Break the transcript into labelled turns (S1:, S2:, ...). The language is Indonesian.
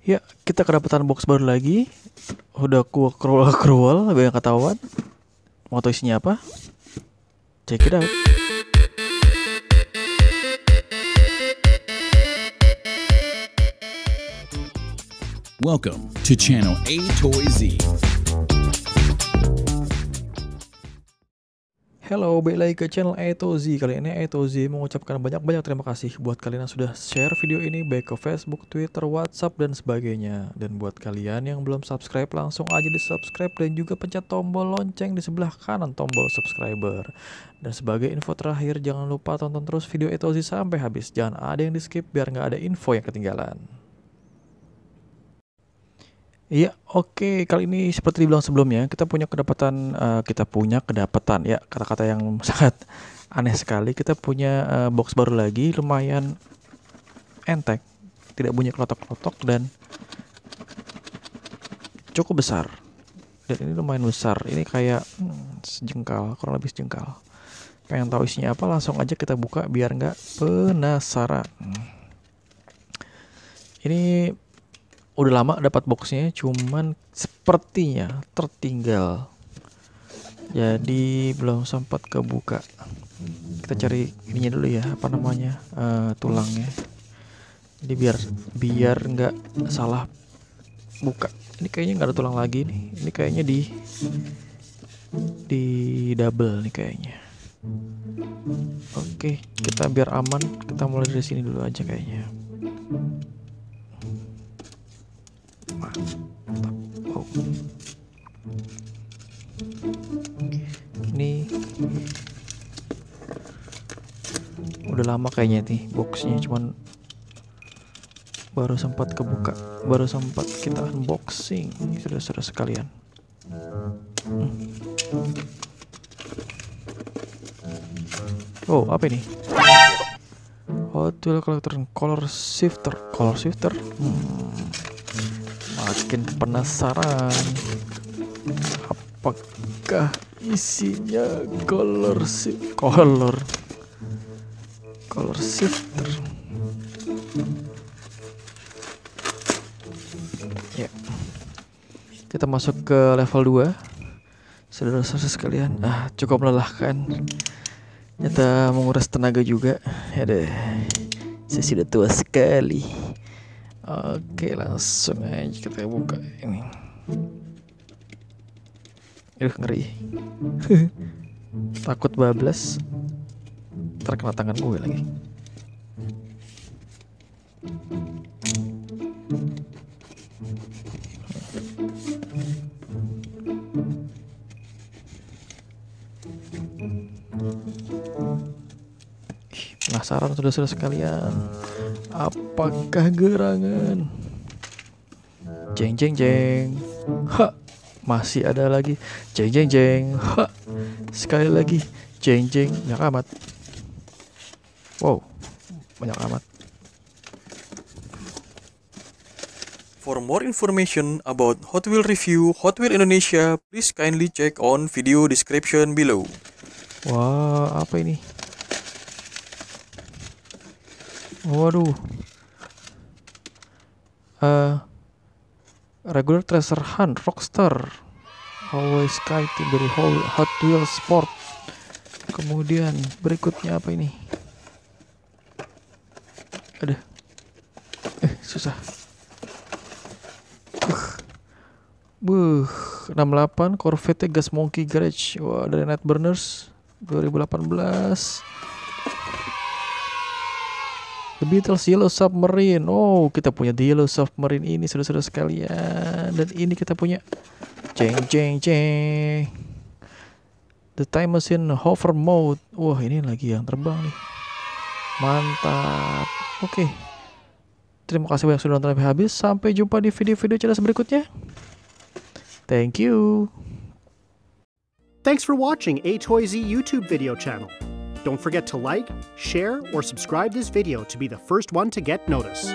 S1: Ya, kita kedapatan box baru lagi. Udah cruel, banyak ketahuan. Mau tahu isinya apa? Check it out.
S2: Welcome to channel A Toy Z.
S1: Halo, balik lagi ke channel Eto Z. Kali ini Eto Z mengucapkan banyak-banyak terima kasih buat kalian yang sudah share video ini baik ke Facebook, Twitter, WhatsApp, dan sebagainya. Dan buat kalian yang belum subscribe, langsung aja di subscribe dan juga pencet tombol lonceng di sebelah kanan tombol subscriber. Dan sebagai info terakhir, jangan lupa tonton terus video Eto Z sampai habis. Jangan ada yang di skip biar nggak ada info yang ketinggalan. Iya, oke. Kali ini seperti dibilang sebelumnya, kita punya kedapatan ya, kata-kata yang sangat aneh sekali. Kita punya box baru lagi, lumayan enteng, tidak bunyi klotok-klotok dan cukup besar. Dan ini lumayan besar. Ini kayak sejengkal, kurang lebih sejengkal. Pengen tahu isinya apa? Langsung aja kita buka biar nggak penasaran. Ini udah lama dapat boxnya, cuman sepertinya tertinggal, jadi belum sempat kebuka. Kita cari ininya dulu ya, apa namanya, tulangnya. Jadi biar nggak salah buka. Ini kayaknya nggak ada tulang lagi nih. Ini kayaknya di double nih kayaknya. Oke, kita biar aman, kita mulai dari sini dulu aja kayaknya. Mantap. Oh. Ini udah lama kayaknya nih boxnya, cuman baru sempat kebuka, baru sempat kita unboxing. Sudah sekalian. Oh, apa ini? Hot Wheels Collector Color Shifter. Makin penasaran. Apakah isinya color shifter? Ya. Kita masuk ke level 2. Saudara-saudara sekalian, cukup melelahkan. Ternyata menguras tenaga juga. Aduh, saya sudah tua sekali. Oke, langsung aja kita buka ini. Ngeri. Takut bablas, terkena tangan gue lagi. Penasaran saudara-saudara sekalian, apakah gerangan? Jeng. Ha, masih ada lagi. Jeng. Ha, sekali lagi. Jeng. Banyak amat. Wow, banyak amat.
S3: For more information about Hot Wheels review Hot Wheels Indonesia, please kindly check on video description below.
S1: Wah, apa ini? Waduh. Regular Treasure Hunt Rockstar Always Kiting dari Hot Wheels Sport. Kemudian berikutnya apa ini? Aduh, susah. 68 Corvette Gas Monkey Garage. Wah, dari Nightburners 2018. The Beatles Yellow Submarine. Oh, kita punya The Yellow Submarine ini, saudara-saudara sekalian. Dan ini kita punya Jeng. The Time Machine Hover Mode. Wah, ini lagi yang terbang nih. Mantap. Oke. Terima kasih banyak sudah nonton sampai habis. Sampai jumpa di video-video cerdas berikutnya. Thank you.
S4: Thanks for watching A Toy Z YouTube video channel. Don't forget to like, share, or subscribe this video to be the first one to get notice.